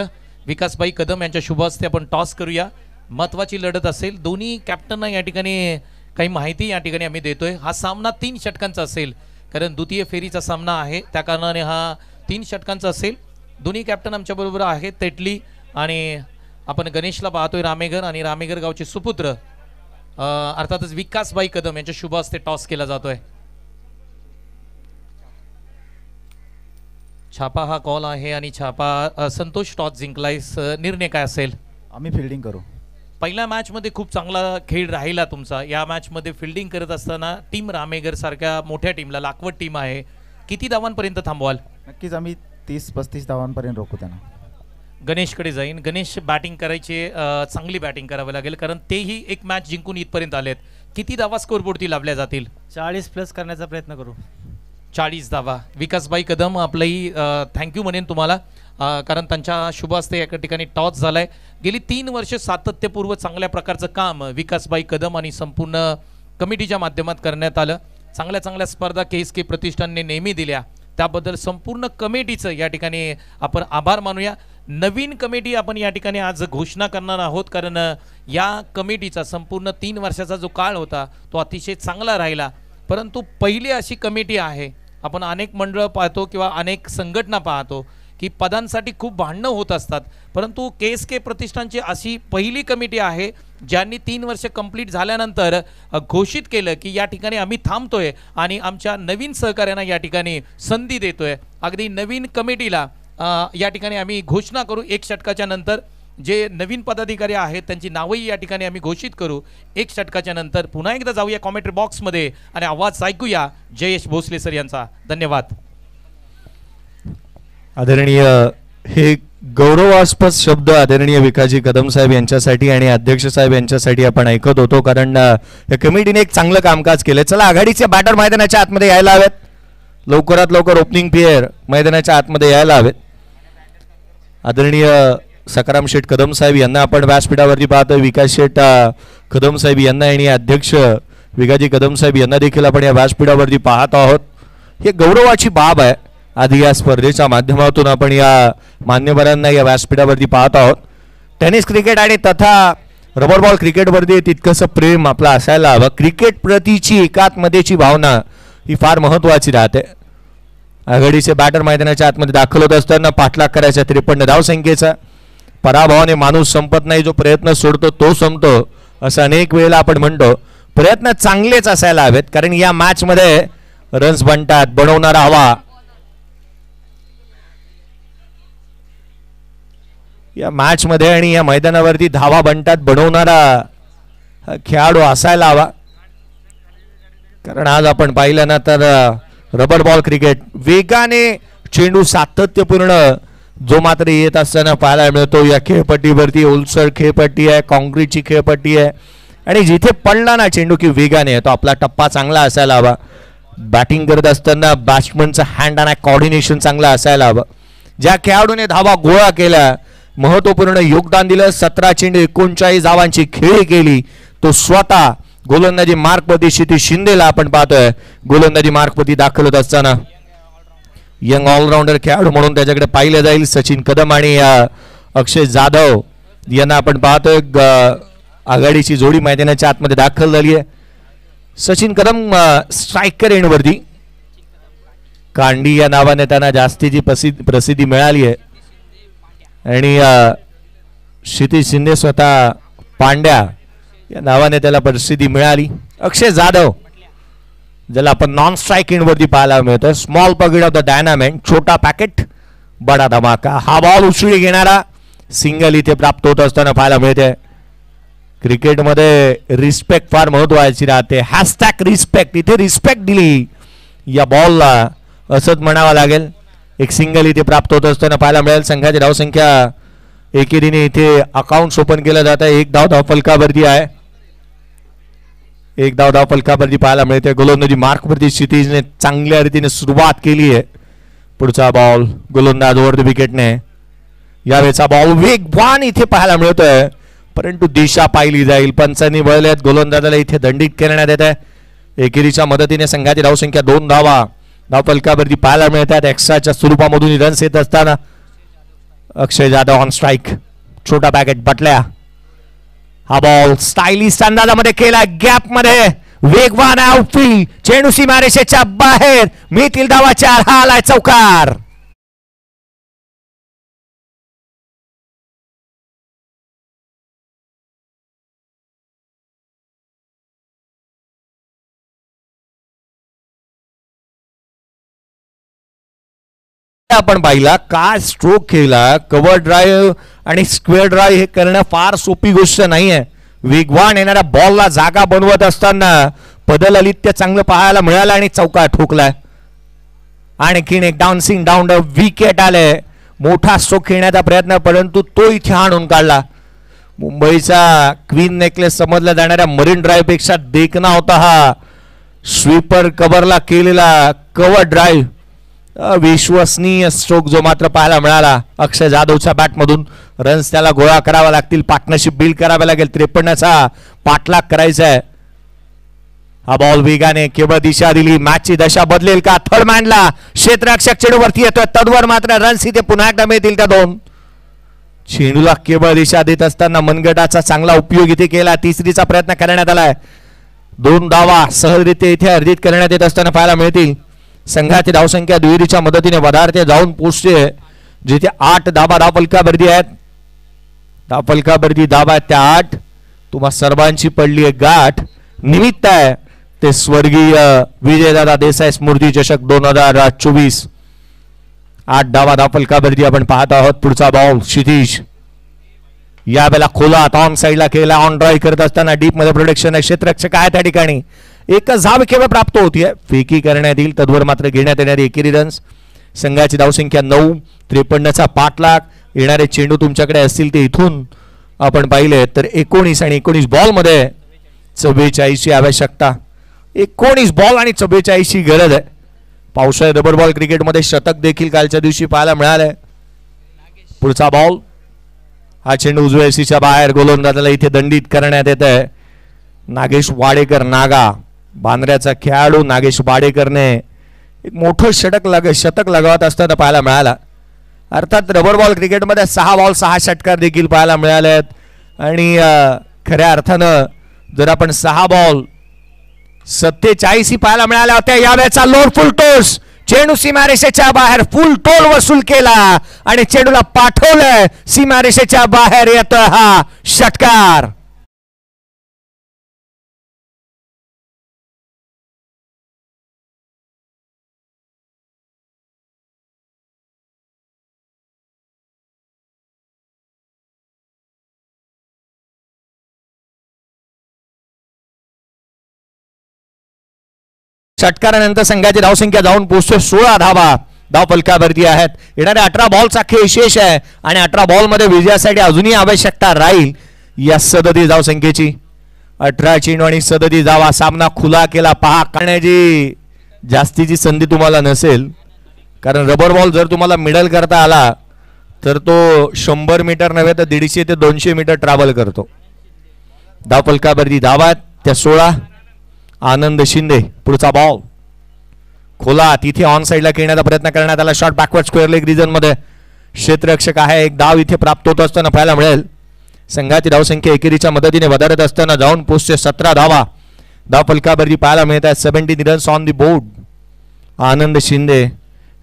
Speaker 2: विकासभाई कदम यांच्या शुभ हस्ते आपण टॉस करूया. महत्त्वाची लढत असेल. दोन्ही कॅप्टनना या ठिकाणी काही माहिती या ठिकाणी आम्ही देतोय. हा सामना 3 षटकांचा असेल कारण द्वितीय फेरीचा सामना आहे. त्या कारणाने हा 3 षटकांचा असेल. दोन्ही कॅप्टन आमच्याबरोबर आहेत. तेटली आणि आपण गणेशला पाहतोय रामेगर आणि रामेगर गावचे सुपुत्र अर्थातच विकासभाई कदम यांच्या शुभ हस्ते टॉस केला जातोय. छापा हा कॉल आहे आणि छापा संतोष टॉस जिंकलाय. निर्णय काय असेल?
Speaker 3: आम्ही फिल्डिंग करू.
Speaker 2: पहिल्या मॅचमध्ये खूप चांगला खेळ राहिला तुमचा. या मॅचमध्ये फिल्डिंग करत असताना टीम रामेगर सारख्या मोठ्या टीमला लाखवड टीम आहे किती धावांपर्यंत थांबवाल?
Speaker 3: नक्कीच आम्ही 30-35 धावांपर्यंत रोखू त्यांना.
Speaker 2: गणेशकडे जाईन. गणेश बॅटिंग करायची चांगली बॅटिंग करावी लागेल कारण तेही एक मॅच जिंकून इथपर्यंत आलेत. किती धावा स्कोरबोर्डती लावल्या जातील?
Speaker 4: 40+ करण्याचा प्रयत्न करू.
Speaker 2: 40 धावा. विकासभाई कदम आपलंही थँक्यू म्हणेन तुम्हाला कारण त्यांच्या शुभ हस्ते एका ठिकाणी टॉस झालाय. गेली 3 वर्ष सातत्यपूर्व चांगल्या प्रकारचं काम विकासभाई कदम आणि संपूर्ण कमिटीच्या माध्यमात करण्यात आलं. चांगल्या चांगल्या स्पर्धा KSK प्रतिष्ठानने नेहमी दिल्या त्याबद्दल संपूर्ण कमिटीचं या ठिकाणी आपण आभार मानूया. नवीन कमिटी आपण या ठिकाणी आज घोषणा करणार आहोत कारण या कमिटीचा संपूर्ण 3 वर्षाचा जो काळ होता तो अतिशय चांगला राहिला. परंतु पहिली अशी कमिटी आहे. आपण अनेक मंडळ पाहतो किंवा अनेक संघटना पाहतो की पदांसाठी खूप भांडणं होत असतात, परंतु KSK प्रतिष्ठानची अशी पहिली कमिटी आहे ज्यांनी 3 वर्ष कंप्लीट झाल्यानंतर घोषित केलं की या ठिकाणी आम्ही थांबतोय आणि आमच्या नवीन सहकाऱ्यांना या ठिकाणी संधी देतोय. अगदी नवीन कमिटीला या ठिकाणी आम्ही घोषणा करू. 1 षटकाच्या नंतर जे नवीन पदाधिकारी आहेत त्यांची नावही या ठिकाणी आम्ही घोषित करू 1 षटकाच्या नंतर. पुन्हा एकदा जाऊया कॉमेंट्री बॉक्समध्ये आणि आवाज ऐकूया जयेश भोसले सर यांचा. धन्यवाद.
Speaker 1: आदरणीय हे गौरवास्पद शब्द आदरणीय विकाजी कदम साहेब यांच्यासाठी आणि अध्यक्ष साहेब यांच्यासाठी आपण ऐकत होतो, कारण या कमिटीने एक चांगलं कामकाज केलं. चला, आघाडीचे बॅटर मैदानाच्या आतमध्ये यायला हवेत. लवकरात लवकर ओपनिंग प्लेयर मैदानाच्या आतमध्ये यायला हवेत. आदरणीय सकाराम शेठ कदम साहेब यांना आपण व्यासपीठावरती पाहतोय. विकास शेठ कदम साहेब यांना आणि अध्यक्ष विकाजी कदम साहेब यांना देखील आपण या व्यासपीठावरती पाहत आहोत. हे गौरवाची बाब आहे. आधी या स्पर्धेच्या माध्यमातून आपण या मान्यवरांना या व्यासपीठावरती पाहत आहोत. टेनिस क्रिकेट आणि तथा रबर बॉल क्रिकेटवरती तितकंसं प्रेम आपलं असायला हवं. क्रिकेट प्रतीची एकात्मतेची भावना ही फार महत्त्वाची राहते. आघाडीचे बॅटर मैदानाच्या आतमध्ये दाखल होत असताना पाठलाग करायचा 53 धावसंख्येचा. पराभवाने माणूस संपत नाही, जो प्रयत्न सोडतो तो संपतो असं अनेक वेळेला आपण म्हणतो. प्रयत्न चांगलेच असायला हवेत, कारण या मॅच मध्ये रन्स बनतात, बनवणारा हवा. या मॅच मध्ये आणि या मैदानावरती धावा बनतात बनवणारा खेळाडू असायला हवा. कारण आज आपण पाहिलं ना तर रबर बॉल क्रिकेट वेगाने चेंडू सातत्यपूर्ण जो मात्र येत असताना पाहायला मिळतो. या खेळपट्टीवरती ओलसर खेळपट्टी आहे, काँक्रीटची खेळपट्टी आहे आणि जिथे पडला ना चेंडू की वेगाने तो आपला टप्पा चांगला असायला हवा. बॅटिंग करत असताना बॅट्समनचा हँड आणि कॉर्डिनेशन चांगला असायला हवं. ज्या खेळाडूने धावा गोळा केल्या, महत्वपूर्ण योगदान दिलं, 17 चेंडू 39 धावांची खेळी केली, तो स्वतः गोलंदाजी मार्कपती क्षितिज शिंदेला आपण पाहतोय गोलंदाजी मार्कपती दाखल होत असताना. यंग ऑलराऊंडर खेळाडू म्हणून त्याच्याकडे पाहिलं जाईल. सचिन कदम आणि अक्षय जाधव यांना आपण पाहतोय. आघाडीची जोडी मैदानाच्या आतमध्ये दाखल झाली आहे. सचिन कदम स्ट्रायकर एंडवरती, कांडी या नावाने त्यांना जास्तीची प्रसिद्धी मिळाली आहे आणि क्षितिज शिंदे स्वतः पांड्या या नावाने त्याला प्रसिद्धी मिळाली. अक्षय जाधव ज्याला आपण नॉन स्ट्राईक एंडवरती पाहायला मिळतं. स्मॉल पॉकेट ऑफ द डायनामेंट, छोटा पॅकेट बडा धमाका. हा बॉल उचलून घेणारा सिंगल इथे प्राप्त होत असताना पाहायला मिळते. क्रिकेटमध्ये रिस्पेक्ट फार महत्वाची राहते. हॅशटॅग रिस्पेक्ट, इथे रिस्पेक्ट दिली या बॉलला असंच म्हणावं लागेल. एक सिंगल इथे प्राप्त होत असताना पाहायला मिळेल. संघाची धावसंख्या एकेरीने इथे अकाउंट ओपन केलं जात आहे. 1 धाव फलकावरती आहे. 1 धाव फलकावरती पाहायला मिळते. गोलंदाजी मार्कवरती क्षितिजने चांगल्या रीतीने सुरुवात केली आहे. पुढचा बॉल गोलंदाज ओव्हर द विकेटने. यावेळेचा बॉल वेगवान इथे पाहायला मिळतोय, परंतु दिशा पाहिली जाईल. पंचांनी वळल्यात. गोलंदाजाला इथे दंडित करण्यात येत आहे. एकेरीच्या मदतीने संघाची धावसंख्या 2 धावा फलकावरती पाहायला मिळतात. एक्स्ट्राच्या स्वरूपामधून रन्स येत असताना अक्षय जाधव ऑन स्ट्राईक. छोटा पॅकेट बटल्या. हा बॉल स्टायलिश अंदाजामध्ये केला. गॅप मध्ये वेगवान आउटफील्ड, चेंडू सीमारेषेच्या बाहेर. मिळतील धावा 4. हा आलाय चौकार. आपण पाहिला काय स्ट्रोक केला. कव्हर ड्राईव्ह आणि स्क्वेअर ड्राईव्ह हे करणं फार सोपी गोष्ट नाहीये. वेगवान येणाऱ्या बॉलला जागा बनवत असताना पदललित्य चांगलं पाहायला मिळालं आणि चौका ठोकलाय. आणखीन एक डाउन्सिंग डाऊन द विकेट आले. मोठा स्ट्रोक खेळण्याचा प्रयत्न, परंतु तो इथे हाणून काढला. मुंबईचा क्वीन नेकलेस समजला जाणाऱ्या मरीन ड्राईव्ह पेक्षा देखना होता हा स्वीपर कव्हरला केलेला कव्हर ड्राईव्ह. अविश्वसनीय स्ट्रोक जो मात्र पाहायला मिळाला. अक्षय जाधवच्या बॅटमधून रन्स त्याला गोळा करावा लागतील. पार्टनरशिप बिल्ड करावी लागेल. 53चा पाठलाग करायचा आहे. हा बॉल वेगाने केवळ दिशा दिली. मॅचची दशा बदलेल का? थर्ड मॅनला क्षेत्ररक्षक चेंडूवरती येतोय. तदवर मात्र रन्स इथे पुन्हा एकदा मिळतील का? 2. चेंडूला केवळ दिशा देत असताना मनगटाचा चांगला उपयोग इथे केला. तिसरीचा प्रयत्न करण्यात आलाय. 2 धावा सहजरित्या इथे अर्जित करण्यात येत असताना पाहायला मिळतील. संघाची धावसंख्या दुहेरीच्या मदतीने वधारते जाऊन पोहोचते जिथे 8 धाबा धावफलकावरती आहेत. धावफलकावरती धाबा आहेत त्या 8. तुम्हा सर्वांची पडली एक गाठ. निमित्त आहे ते स्वर्गीय विजयदादा देसाई स्मृती चषक 2024. 8 धावा धावफलकावरती आपण पाहत आहोत. पुढचा बॉल क्षितिज यावेळेला खोला ऑन साईडला केला. ऑन ड्राईव्ह करत असताना डीप मध्ये प्रोटेक्शन आहे. क्षेत्ररक्षक आहे त्या ठिकाणी. एकच धाव केवळ प्राप्त होतीये. फेकी करण्यात येईल. तद्वर मात्र घेण्यात येणारी एकेरी रन्स. संघाची धावसंख्या 9. 53चा पाठलाग. येणारे चेंडू तुमच्याकडे असतील ते इथून आपण पाहिले तर 19 आणि 19 बॉल मध्ये 44 ची आवश्यकता. 19 बॉल आणि 44 ची गरज आहे. पावसाळी रबर बॉल क्रिकेटमध्ये शतक देखील कालच्या दिवशी पाहायला मिळालंय. पुढचा बॉल हा चेंडू उजव्या एसीच्या बाहेर. गोलंदाजाला इथे दंडित करण्यात येत आहे. नागेश वाडेकर नागा बांद्र्याचा खेळाडू नागेश वाडेकरने एक मोठं शतक लगावत असताना पाहायला मिळाला. अर्थात रबर बॉल क्रिकेटमध्ये 6 बॉल 6 षटकार देखील पाहायला मिळाले आहेत. आणि खऱ्या अर्थानं जर आपण 6 बॉल 47 ही पाहायला मिळाल्या होत्या. यावेळेचा लोड फुल टोस. चेंडू सीमारेषेच्या बाहेर फुल टोल वसूल केला आणि चेंडूला पाठवलंय. सीमारेषेच्या बाहेर येतोय हा षटकार. षटकारानंतर संघाची धावसंख्या जाऊन पोहोचते 16 धावा धावफलकावरती आहेत. येणाऱ्या 18 बॉलचा खेळ शेष आहे आणि 18 बॉल मध्ये विजयासाठी अजूनही आवश्यकता राहील या 37 धावसंख्येची. 18 चेंडू आणि 37 धावा. सामना खुला केला पहा. करण्याची जास्तीची संधी तुम्हाला नसेल कारण रबर बॉल जर तुम्हाला मिडल करता आला तर तो 100 मीटर नव्हे तर 150 ते 200 मीटर ट्रॅव्हल करतो. धावफलकावरती धावा त्या 16. आनंद शिंदे पुढचा बॉल खोला तिथे ऑन साईडला खेळण्याचा प्रयत्न करण्यात आला. Shot backward square leg region मध्ये क्षेत्ररक्षक आहे. एक धाव इथे प्राप्त होत असताना पाहायला मिळेल. संघाची धावसंख्या एकेरीच्या मदतीने વધાरत असताना जाऊन पोहोचते 17 धावा धावफलकावरती पाहायला मिळत आहेत. 17 runs on the board. Anand Shinde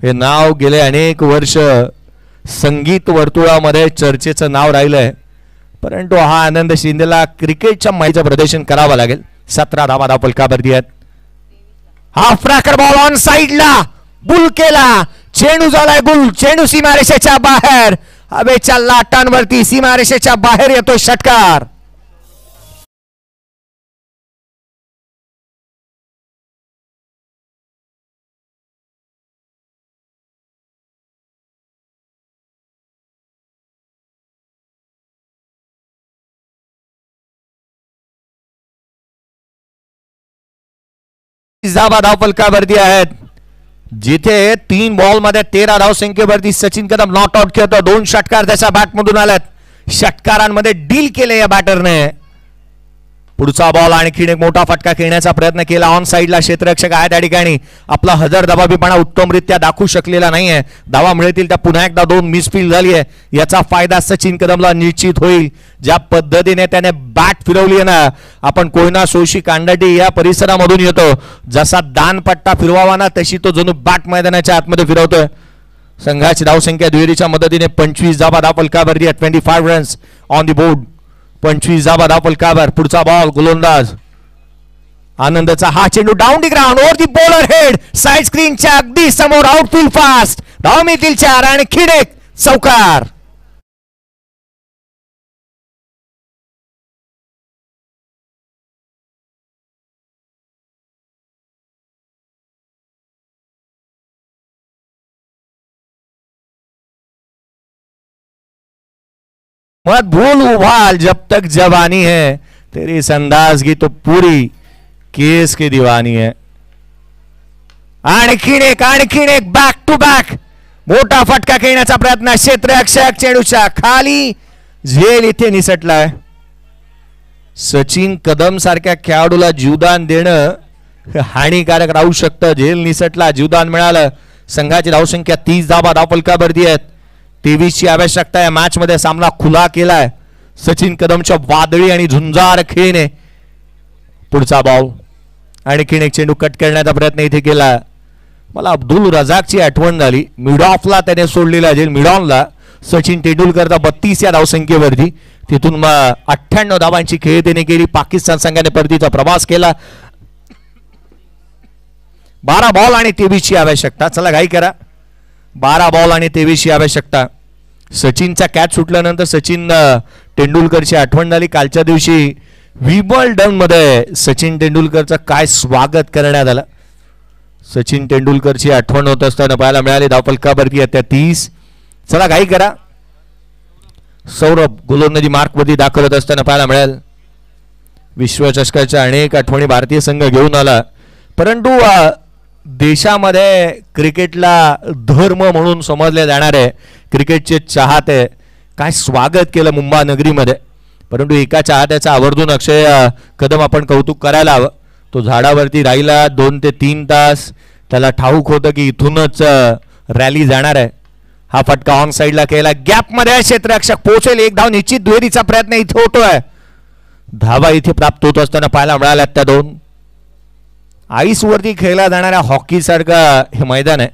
Speaker 1: हे नाव गेले अनेक वर्ष संगीत वर्तुळामध्ये चर्चेचं नाव राहिलंय परंतु हा आनंद शिंदेला क्रिकेटच्या मैदानाचं प्रदर्शन करावं लागेल. 17 धावा धावफलकावरती आहेत. हाफ ट्रॅकर बॉल ऑन साईडला बुल केला. चेंडू झालाय गुल. चेंडू सीमारेषेच्या बाहेर. हवेच्या लाटांवरती सीमारेषेच्या बाहेर येतो षटकार. धावा धावफलकावरती आहेत. जिथे 3 बॉल मध्ये 13 धावसंख्येवरती सचिन कदम नॉट आउट खेळतो. 2 षटकार त्याच्या बॅटमधून आल्यात. षटकारांमध्ये डील केले या बॅटरने. पुढचा बॉल आणखीन एक मोठा फटका खेळण्याचा प्रयत्न केला. ऑन साईडला क्षेत्ररक्षक आहे त्या ठिकाणी. आपला हजर दबाबीपणा उत्तमरित्या दाखवू शकलेला नाहीये. धावा मिळतील त्या पुन्हा एकदा 2 मिसफील्ड झाली आहे. याचा फायदा सचिन कदमला निश्चित होईल. ज्या पद्धतीने त्याने बॅट फिरवली ना. आपण कोयना सोशी कांडाटी या परिसरामधून येतो. जसा दानपट्टा फिरवावा ना तशी तो जणू बॅट मैदानाच्या आतमध्ये फिरवतोय. संघाची धावसंख्या दुहेरीच्या मदतीने 25 धावा धावफलकावरती 25 रन्स ऑन दी बोर्ड. 25 धावा धावफलकावर. पुढचा बॉल गोलंदाज आनंदचा हा चेंडू down the ground over the bowler head. Side स्क्रीनच्या अगदी समोर आउटफील्ड फास्ट. धाव मिळतील 4 आणि आणखीन एक चौकार. मत भूल उभाल जब तक जवानी है. तेरी इस अंदाज की तो पूरी केस की दीवानी है. आणखीन एक बॅक टू बॅक मोठा फटका खेळण्याचा प्रयत्न. क्षेत्ररक्षक चेंडूच्या खाली. झेल इथे निसटलाय. सचिन कदम सारख्या खेळाडूला जीवदान देणं हानिकारक राहू शकतं. झेल निसटला. जीवदान मिळालं. संघाची धावसंख्या 30 धावा धावफलकावरती आहेत. 23 ची आवश्यकता आहे. मॅच मध्ये सामना खुला केलाय सचिन कदमच्या वादळी आणि झुंजार खेळीने. पुढचा बॉल आणखीन एक चेंडू कट करण्याचा प्रयत्न इथे केला. मला अब्दुल रजाकची आठवण झाली. मिड ऑफला त्याने सोडलेला असेल मिड ऑनला सचिन तेंडुलकरचा 32 या धावसंख्येवरती. तिथून 98 धावांची खेळी त्याने केली. पाकिस्तान संघाने परतीचा प्रवास केला. 12 बॉल आणि 23 ची आवश्यकता. चला घाई करा. 12 बॉल आणि 23 ची आवश्यकता. सचिनचा कॅच सुटल्यानंतर सचिन तेंडुलकरची आठवण झाली. कालच्या दिवशी विम्बल्डन मध्ये सचिन तेंडुलकरचं काय स्वागत करण्यात आलं. सचिन तेंडुलकरची आठवण होत असताना पाहायला मिळाली. धावफलकावरती आता 30. चला घाई करा. सौरभ गोलंदाजी मार्कवरती दाखल होत असताना पाहायला मिळेल. विश्वचषकाच्या अनेक आठवणी भारतीय संघ घेऊन आला, परंतु देशामध्ये क्रिकेटला धर्म म्हणून समजले जाणारे क्रिकेटचे चाहते काय स्वागत केलं मुंबई नगरीमध्ये. परंतु एका चाहत्याचा आवर्जून अक्षय कदम आपण कौतुक करायला हवं. तो झाडावरती राहिला 2 ते 3 तास. त्याला ठाऊक होतं की इथूनच रॅली जाणार आहे. हा फटका ऑन साइडला केला. गॅपमध्ये क्षेत्ररक्षक पोहोचेल. एक धाव निश्चित. दुहेरीचा प्रयत्न इथे होतोय. धावा इथे प्राप्त होत असताना पाहायला मिळाल्या त्या 2. आईस वरती खेळला जाणाऱ्या हॉकी सारखं हे मैदान आहे,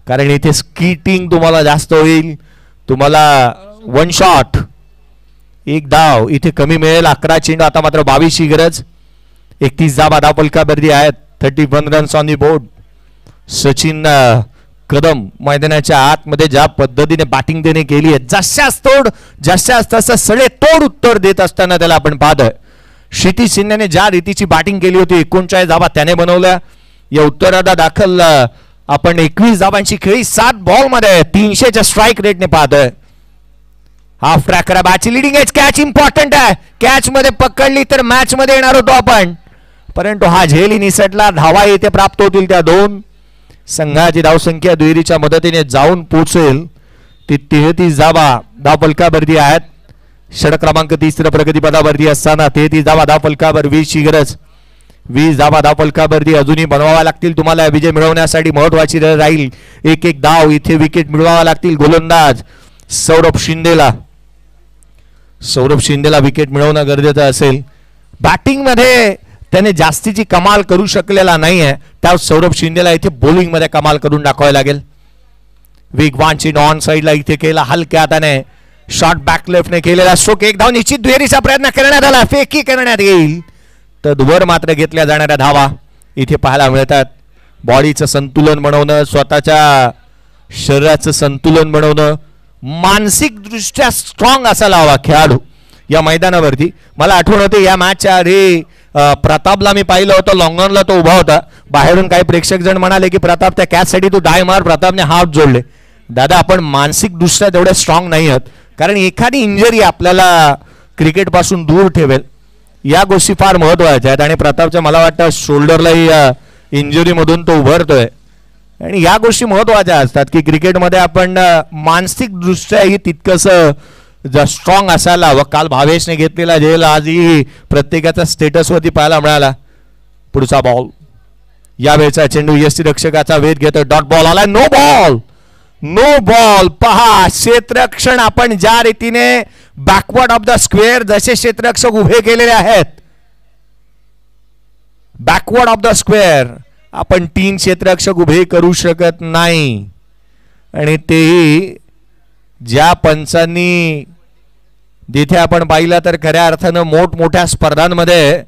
Speaker 1: कारण इथे स्कीटिंग तुम्हाला जास्त होईल. तुम्हाला 1 शॉट 1 धाव इथे कमी मिळेल. 11 चेंडू आता मात्र 22 ची गरज. 31 धावा धावफलकावरती आहेत. 31 runs on the board. Sachin Kadam मैदानाच्या आतमध्ये ज्या पद्धतीने बॅटिंग त्याने केली आहे, जशास तसं सडे तोड उत्तर देत असताना त्याला आपण पाहतोय. क्षितिज सिन्हाने ज्या रीतीची बॅटिंग केली होती 39 धावा त्याने बनवल्या. या उत्तरार्धा दाखल आपण 21 धावांची खेळी 7 बॉल मध्ये 300च्या स्ट्राईक रेटने पाहतोय. हाफ ट्रॅक करा. बॅटची लिडिंग एज कॅच इम्पॉर्टंट आहे. कॅच मध्ये पकडली तर मॅच मध्ये येणार होतो आपण, परंतु हा झेल निसटला. धावा इथे प्राप्त होतील त्या 2. संघाची धावसंख्या दुहेरीच्या मदतीने जाऊन पोहोचेल ती 33 धावा धावफलकावरती आहेत. षटक क्रमांक 3 प्रगतीपदावरती असताना 33 धावा धावफलकावर 20 ची गरज. 20 धावा धावफलकावरती अजूनही बनवाव्या लागतील तुम्हाला. विजय मिळवण्यासाठी महत्वाची राहील. एक धाव इथे विकेट मिळवाव्या लागतील. गोलंदाज सौरभ शिंदेला विकेट मिळवणं गरजेचं असेल. बॅटिंग मध्ये त्याने जास्तीची कमाल करू शकलेला नाहीये, त्या सौरभ शिंदेला इथे बॉलिंग मध्ये कमाल करून दाखवायला लागेल. वेगवान चेंडू ऑन साइडला इथे केला. हलक्या हाताने शॉर्ट बॅक लेफ्टने केलेला स्ट्रोक. 1 धाव निश्चित. दुहेरीचा प्रयत्न करण्यात आला. फेकी करण्यात येईल. तद्वर मात्र घेतल्या जाणाऱ्या धावा इथे पाहायला मिळतात. बॉडीचं संतुलन बनवणं, स्वतःच्या शरीराचं संतुलन बनवणं, मानसिक दृष्ट्या स्ट्रॉंग असायला हवा खेळाडू या मैदानावरती. मला आठवण होते या मॅचच्या आधी प्रतापला मी पाहिलं होतं. लॉंगॉनला तो उभा होता. बाहेरून काही प्रेक्षक जण म्हणाले की प्रताप त्या कॅचसाठी तू डाय मार. प्रतापने हात जोडले. दादा आपण मानसिक दृष्ट्या तेवढे स्ट्रॉंग नाही आहोत, कारण एखादी इंजरी आपल्याला क्रिकेट पासून दूर ठेवेल. या गोष्टी फार महत्वाच्या आहेत आणि प्रतापच्या मला वाटतं शोल्डरलाही इंजुरी मधून तो उभरतोय. आणि या गोष्टी महत्वाच्या असतात की क्रिकेटमध्ये आपण मानसिक दृष्ट्याही तितकंस स्ट्रॉंग असायला हवं. काल भावेशने घेतलेला झेल आजही प्रत्येकाचा स्टेटसवरती पाहायला मिळाला. पुढचा बॉल. यावेळेचा चेंडू यष्टीरक्षकाचा वेध घेतोय. डॉट बॉल आला. No ball. पहा क्षेत्ररक्षण आपण ज्या रीतीने बॅकवर्ड ऑफ द स्क्वेअर जसे क्षेत्ररक्षक उभे केलेले आहेत, बॅकवर्ड ऑफ द स्क्वेअर आपण 3 क्षेत्ररक्षक उभे करू शकत नाही. आणि तेही ज्या पंचांनी जिथे आपण पाहिलं तर खऱ्या अर्थानं मोठमोठ्या स्पर्धांमध्ये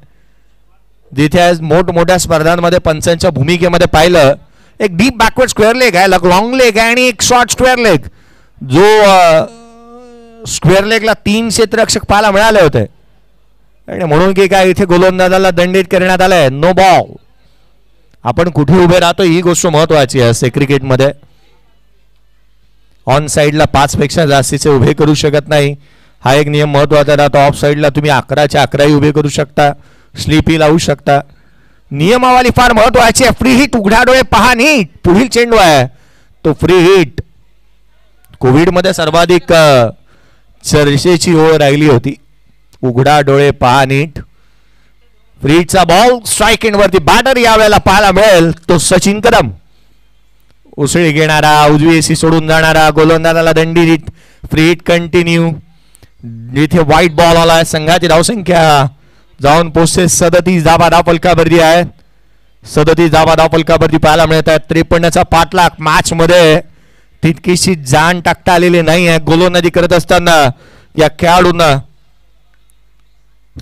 Speaker 1: पंचांच्या भूमिकेमध्ये पाहिलं. एक डीप बॅकवर्ड स्क्वेअर लेग आहे, लॉंग लेग आहे आणि एक शॉर्ट स्क्वेअर लेग. जो स्क्वेअर लेगला 3 क्षेत्ररक्षक पाहायला मिळाले होते आणि म्हणून की काय इथे गोलंदाजाला दंडित करण्यात आलाय. No ball. आपण कुठे उभे राहतो ही गोष्ट महत्वाची असते क्रिकेटमध्ये. ऑन साइडला 5 पेक्षा जास्तीचे उभे करू शकत नाही, हा एक नियम महत्वाचा राहतो. ऑफ साइडला तुम्ही 11च्या 11 उभे करू शकता. स्लीपी लावू शकता. नियमावली फार महत्वाची आहे. Free hit. उघडा डोळे पहा नीट. पुढील चेंडू आहे तो फ्री हिट. कोविड मध्ये सर्वाधिक चर्चेची ओळ राहिली होती. उघडा डोळे पहा नीट. फ्री हिटचा बॉल स्ट्राइक एंड वरती. बॅटर यावेळेला पाहायला मिळेल तो सचिन कदम. उसळी घेणारा, उजवी एसी सोडून जाणारा, गोलंदाजाला दंडित. Free hit continue. इथे व्हाईट बॉल आला. संघाची धावसंख्या जाऊन पोहोचते 37 धावा धावफलकावरती आहे. 37 धावा धावफलकावरती पाहायला मिळत आहेत. 53चा पाठलाग मॅच मध्ये तितकीशी जाण टाकता आलेली नाही आहे गोलंदाजी करत असताना या खेळाडूंना.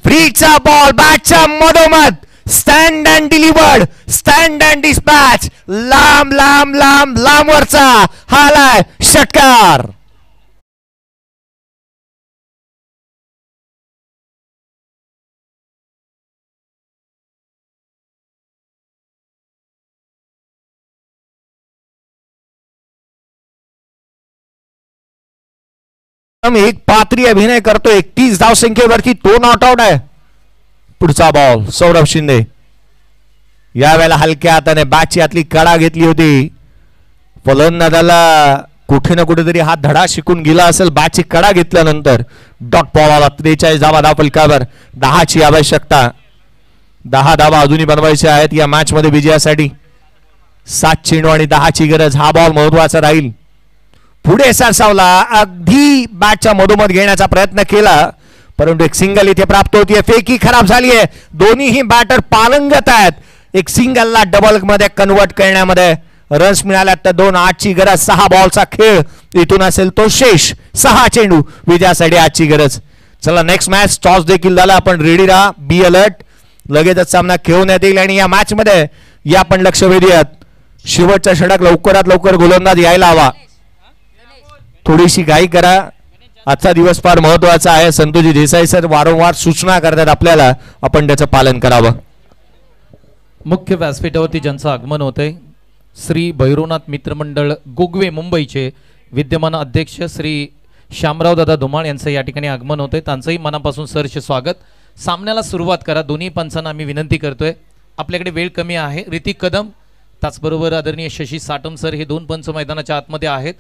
Speaker 1: फ्रीचा बॉल बॅटच्या मधोमध stand and delivered, stand and dispatch, लांब लांब लांब लांब वरचा हालाय षटकार. एक पात्री अभिनय करतो. 31 धाव संख्येवरती तो नॉट आउट आहे. पुढचा बॉल सौरभ शिंदे. यावेळेला हलक्या हाताने बॅटची आतली कडा घेतली होती. फलंदाजाला कुठे ना कुठेतरी हा धडा शिकून गेला असेल. बॅटची कडा घेतल्यानंतर डॉट बॉल आला. 43 धावा धावफलकावर 10ची आवश्यकता. 10 धावा अजूनही बनवायच्या आहेत या मॅच मध्ये विजयासाठी. 7 चेंडू आणि 10ची गरज. हा बॉल महत्वाचा राहील. पुढे सरसावला, अगदी बॅटच्या मधोमध घेण्याचा प्रयत्न केला परंतु एक सिंगल इथे प्राप्त होतीये. फेकी खराब झाली आहे. दोन्हीही बॅटर पालंगत आहेत. एक सिंगलला डबल मध्ये कन्वर्ट करण्यामध्ये रन्स मिळाल्यात तर 2-8ची गरज. 6 बॉलचा खेळ इथून असेल तो शेष. 6 चेंडू विजयासाठी आजची गरज. चला नेक्स्ट मॅच. टॉस देखील झाला. आपण रेडी राहा, बी अलर्ट. लगेचच सामना खेळवण्यात येईल आणि या मॅच मध्ये या पण लक्ष वेधूयात. शेवटच्या षटक लवकरात लवकर गोलंदाज यायला हवा. थोडीशी घाई करा. आजचा दिवस फार महत्वाचा आहे. संतोषजी देसाई सर वारंवार सूचना करतात आपल्याला, आपण त्याचं पालन करावं.
Speaker 2: मुख्य व्यासपीठावरती ज्यांचं आगमन होतंय श्री भैरवनाथ मित्रमंडळ गोगवे मुंबईचे विद्यमान अध्यक्ष श्री श्यामराव दादा धुमाळ यांचं या ठिकाणी आगमन होतंय. त्यांचंही मनापासून सहर्ष स्वागत. सामन्याला सुरुवात करा. दोन्ही पंचांना आम्ही विनंती करतोय. आपल्याकडे वेळ कमी आहे. ऋतिक कदम त्याचबरोबर आदरणीय शशी साटम सर हे 2 पंच मैदानाच्या आतमध्ये आहेत.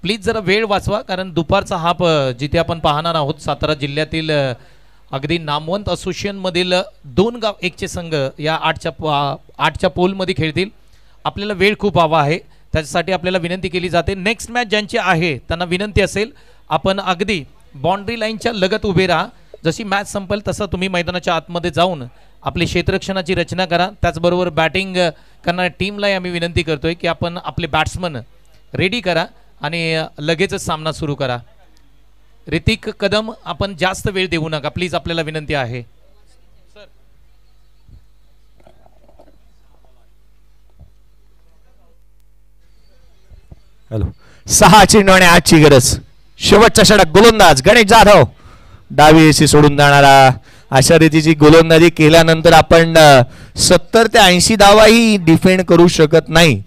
Speaker 2: प्लीज जरा वेळ वाचवा कारण दुपारचा हा जिथे आपण पाहणार आहोत सातारा जिल्ह्यातील अगदी नामवंत असोसिएशनमधील 2 गाव 1चे संघ या 8च्या पोलमध्ये खेळतील. आपल्याला वेळ खूप हवा आहे त्याच्यासाठी आपल्याला विनंती केली जाते. नेक्स्ट मॅच ज्यांची आहे त्यांना विनंती असेल आपण अगदी बाउंड्री लाईनच्या लगत उभे राहा. जशी मॅच संपेल तसं तुम्ही मैदानाच्या आतमध्ये जाऊन आपली क्षेत्ररक्षणाची रचना करा. त्याचबरोबर बॅटिंग करणाऱ्या टीमलाही आम्ही विनंती करतोय की आपण आपले बॅट्समन रेडी करा आणि लगेचच सामना सुरू करा. ऋतिक कदम आपण जास्त वेळ देऊ नका प्लीज, आपल्याला विनंती आहे.
Speaker 1: हॅलो. 6 चेंडू आणि 8ची गरज. शेवटचा षटक गोलंदाज गणेश जाधव. डावी एसी सोडून जाणारा. अशा रीतीची गोलंदाजी केल्यानंतर आपण 70 ते 80 धावाही डिफेंड करू शकत नाही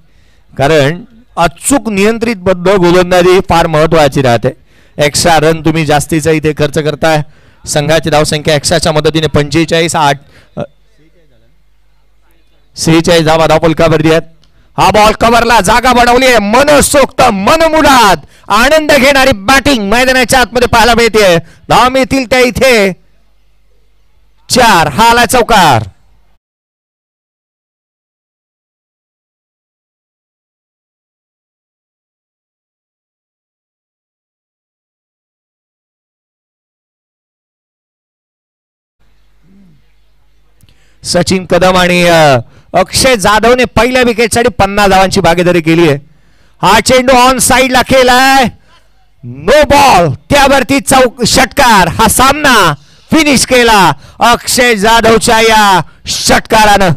Speaker 1: कारण अचूक नियंत्रित बद्ध गोलंदाजी फार महत्वाची राहते. एक्स्ट्रा रन तुम्ही जास्तीचा इथे खर्च करताय. संघाची धावसंख्या एक्स्ट्राच्या मदतीने 46 धावा धावफलकावरती आहेत. हा बॉल कव्हरला जागा बनवली आहे. मनसोक्त मनमुराद आनंद घेणारी बॅटिंग मैदानाच्या आतमध्ये पाहायला मिळते. धाव मिळतील त्या इथे 4. हा आला चौकार. सचिन कदम आणि अक्षय जाधवने पहिल्या विकेटसाठी 50 धावांची भागीदारी केली आहे. हा चेंडू ऑन साइडला केलाय. No ball. त्यावरती षटकार. हा सामना फिनिश केला अक्षय जाधवच्या या षटकारानं.